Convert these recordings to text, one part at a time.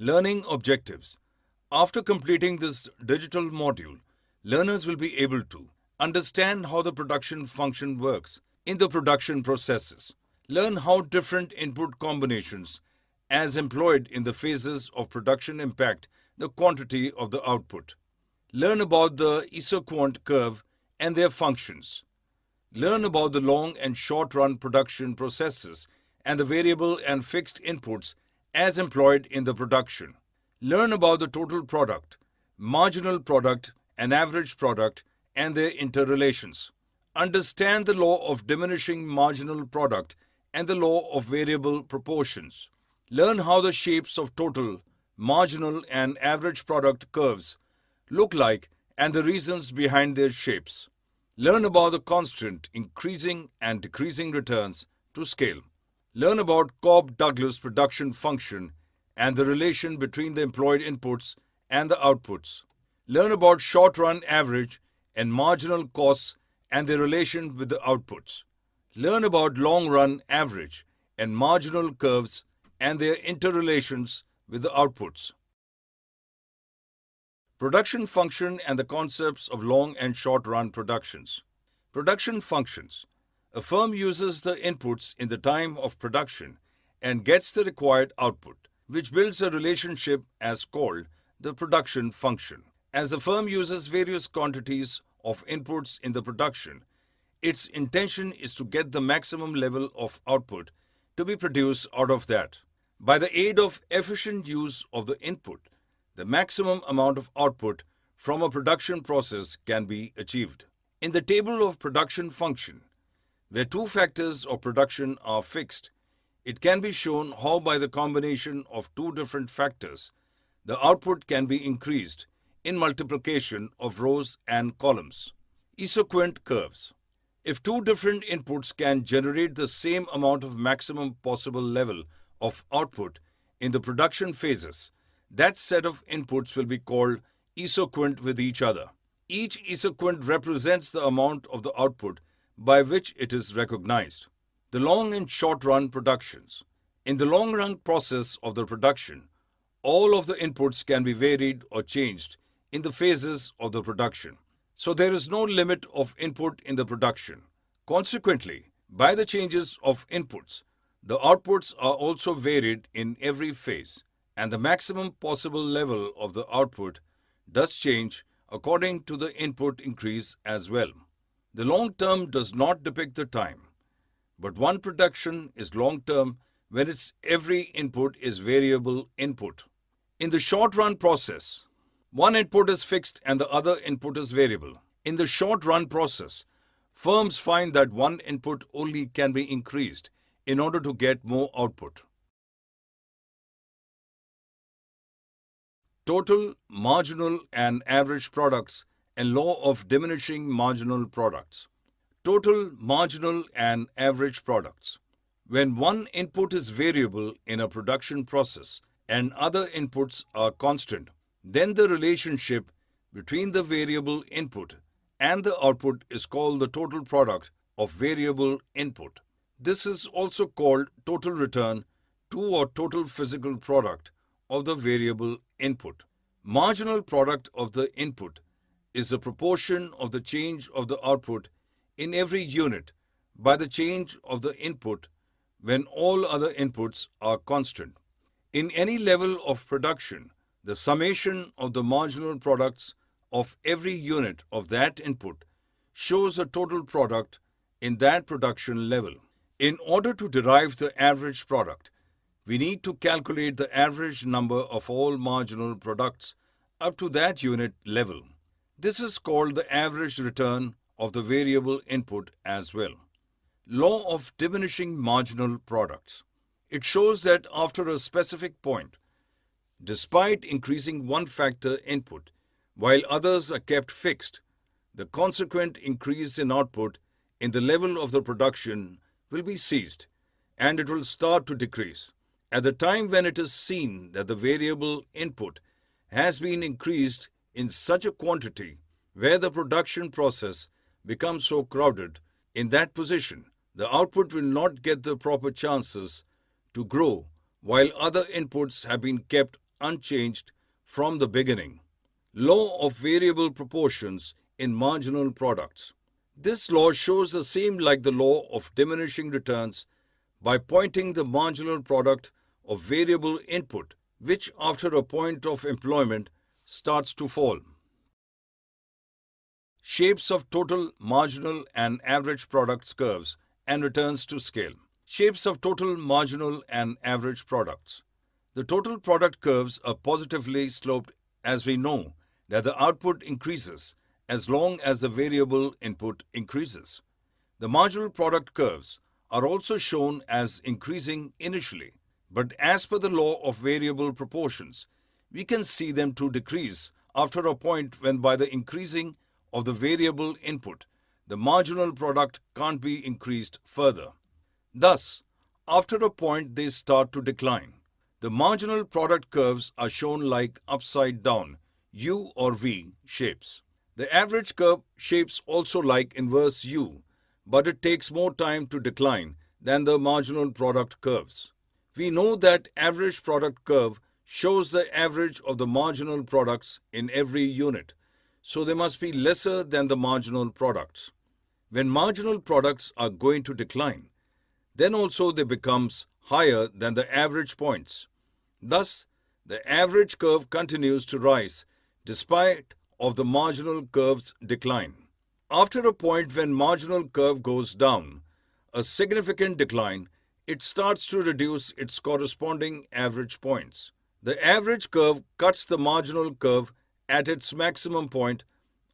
Learning objectives. After completing this digital module, learners will be able to understand how the production function works in the production processes, learn how different input combinations as employed in the phases of production impact the quantity of the output, learn about the isoquant curve and their functions, learn about the long and short-run production processes and the variable and fixed inputs as employed in the production. Learn about the total product, marginal product, and average product and their interrelations. Understand the law of diminishing marginal product and the law of variable proportions. Learn how the shapes of total, marginal, and average product curves look like and the reasons behind their shapes. Learn about the constant increasing and decreasing returns to scale. Learn about Cobb-Douglas production function and the relation between the employed inputs and the outputs. Learn about short-run average and marginal costs and their relation with the outputs. Learn about long-run average and marginal curves and their interrelations with the outputs. Production function and the concepts of long and short-run productions. Production functions. A firm uses the inputs in the time of production and gets the required output, which builds a relationship as called the production function. As the firm uses various quantities of inputs in the production, its intention is to get the maximum level of output to be produced out of that. By the aid of efficient use of the input, the maximum amount of output from a production process can be achieved. In the table of production function, where two factors of production are fixed, it can be shown how by the combination of two different factors, the output can be increased in multiplication of rows and columns. Isoquant curves. If two different inputs can generate the same amount of maximum possible level of output in the production phases, that set of inputs will be called isoquant with each other. Each isoquant represents the amount of the output by which it is recognized. The long and short-run productions. In the long-run process of the production, all of the inputs can be varied or changed in the phases of the production. So there is no limit of input in the production. Consequently, by the changes of inputs, the outputs are also varied in every phase, and the maximum possible level of the output does change according to the input increase as well. The long term does not depict the time, but one production is long term when its every input is variable input. In the short run process, one input is fixed and the other input is variable. In the short run process, firms find that one input only can be increased in order to get more output. Total, marginal, and average products and law of diminishing marginal products. Total, marginal, and average products. When one input is variable in a production process and other inputs are constant, then the relationship between the variable input and the output is called the total product of variable input. This is also called total return to or total physical product of the variable input. Marginal product of the input is the proportion of the change of the output in every unit by the change of the input when all other inputs are constant. In any level of production, the summation of the marginal products of every unit of that input shows the total product in that production level. In order to derive the average product, we need to calculate the average number of all marginal products up to that unit level. This is called the average return of the variable input as well. Law of diminishing marginal products. It shows that after a specific point, despite increasing one factor input, while others are kept fixed, the consequent increase in output in the level of the production will be ceased and it will start to decrease. At the time when it is seen that the variable input has been increased in such a quantity where the production process becomes so crowded, in that position, the output will not get the proper chances to grow while other inputs have been kept unchanged from the beginning. Law of variable proportions in marginal products. This law shows the same like the law of diminishing returns by pointing the marginal product of variable input, which after a point of employment starts to fall. Shapes of total, marginal and average products curves and returns to scale. Shapes of total, marginal and average products. The total product curves are positively sloped as we know that the output increases as long as the variable input increases. The marginal product curves are also shown as increasing initially, but as per the law of variable proportions, we can see them to decrease after a point when by the increasing of the variable input, the marginal product can't be increased further. Thus, after a point they start to decline. The marginal product curves are shown like upside down U or V shapes. The average curve shapes also like inverse U, but it takes more time to decline than the marginal product curves. We know that average product curve shows the average of the marginal products in every unit, so they must be lesser than the marginal products. When marginal products are going to decline, then also they becomes higher than the average points. Thus, the average curve continues to rise despite of the marginal curve's decline. After a point when marginal curve goes down, a significant decline, it starts to reduce its corresponding average points. The average curve cuts the marginal curve at its maximum point,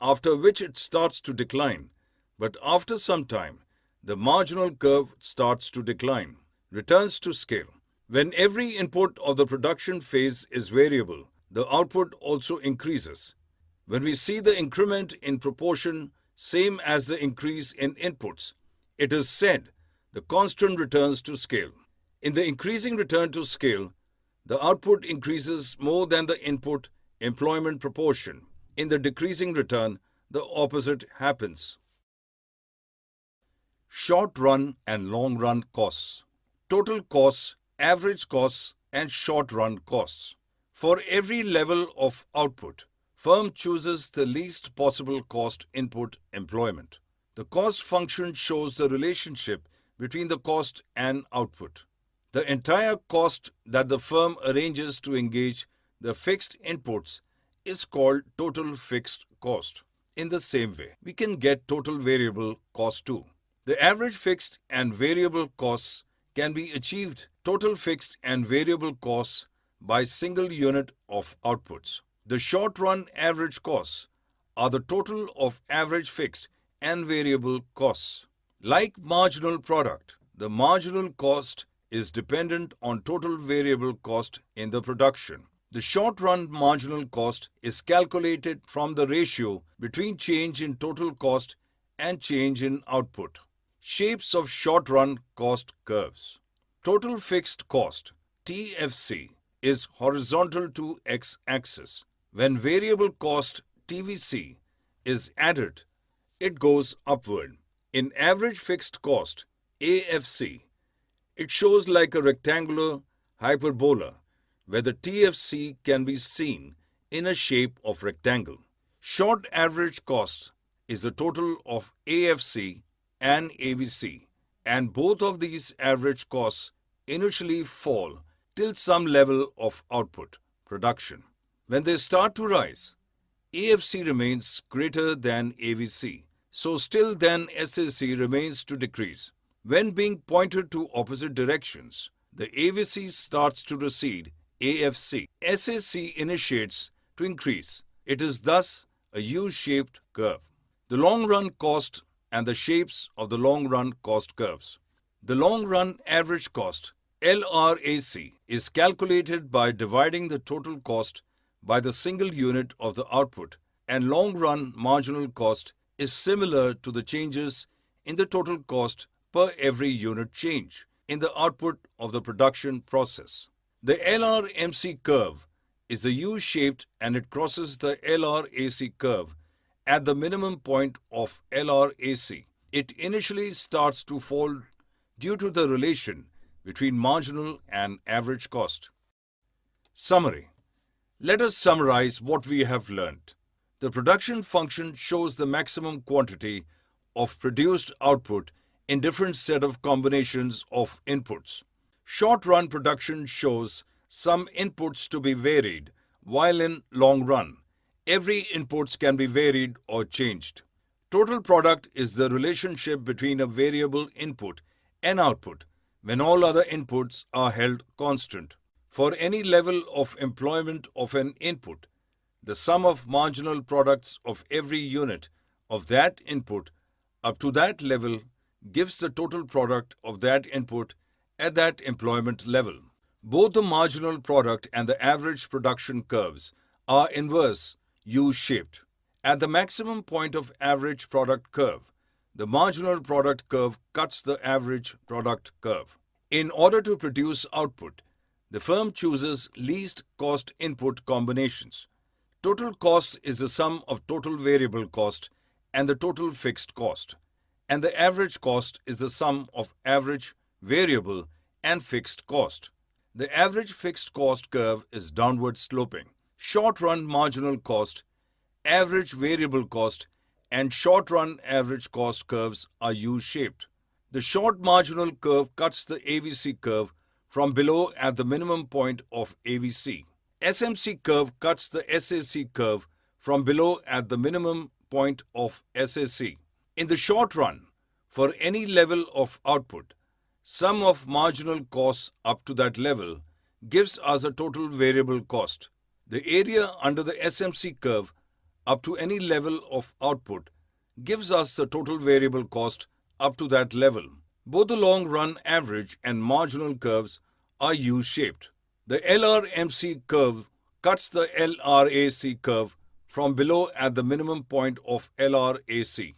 after which it starts to decline. But after some time, the marginal curve starts to decline. Returns to scale. When every input of the production phase is variable, the output also increases. When we see the increment in proportion same as the increase in inputs, it is said the constant returns to scale. In the increasing return to scale, the output increases more than the input employment proportion. In the decreasing return, the opposite happens. Short run and long run costs. Total costs, average costs, and short run costs. For every level of output, firm chooses the least possible cost input employment. The cost function shows the relationship between the cost and output. The entire cost that the firm arranges to engage the fixed inputs is called total fixed cost. In the same way, we can get total variable cost too. The average fixed and variable costs can be achieved total fixed and variable costs by single unit of outputs. The short-run average costs are the total of average fixed and variable costs. Like marginal product, the marginal cost is dependent on total variable cost in the production. The short-run marginal cost is calculated from the ratio between change in total cost and change in output. Shapes of short-run cost curves. Total fixed cost, TFC, is horizontal to x-axis. When variable cost, TVC, is added, it goes upward. In average fixed cost, AFC, it shows like a rectangular hyperbola where the TFC can be seen in a shape of rectangle. Short average cost is the total of AFC and AVC, and both of these average costs initially fall till some level of output, production. When they start to rise, AFC remains greater than AVC, so still then SAC remains to decrease. When being pointed to opposite directions, the AVC starts to recede, AFC. SAC initiates to increase. It is thus a U-shaped curve. The long-run cost and the shapes of the long-run cost curves. The long-run average cost, LRAC, is calculated by dividing the total cost by the single unit of the output, and long-run marginal cost is similar to the changes in the total cost per every unit change in the output of the production process. The LRMC curve is the U-shaped and it crosses the LRAC curve at the minimum point of LRAC. It initially starts to fall due to the relation between marginal and average cost. Summary. Let us summarize what we have learnt. The production function shows the maximum quantity of produced output in different set of combinations of inputs. Short-run production shows some inputs to be varied, while in long run, every inputs can be varied or changed. Total product is the relationship between a variable input and output when all other inputs are held constant. For any level of employment of an input, the sum of marginal products of every unit of that input up to that level gives the total product of that input at that employment level. Both the marginal product and the average production curves are inverse U-shaped. At the maximum point of average product curve, the marginal product curve cuts the average product curve. In order to produce output, the firm chooses least cost input combinations. Total cost is the sum of total variable cost and the total fixed cost, and the average cost is the sum of average variable and fixed cost. The average fixed cost curve is downward sloping. Short-run marginal cost, average variable cost, and short-run average cost curves are U-shaped. The short marginal curve cuts the AVC curve from below at the minimum point of AVC. SMC curve cuts the SAC curve from below at the minimum point of SAC. In the short run, for any level of output, sum of marginal costs up to that level gives us a total variable cost. The area under the SMC curve up to any level of output gives us the total variable cost up to that level. Both the long-run average and marginal curves are U-shaped. The LRMC curve cuts the LRAC curve from below at the minimum point of LRAC.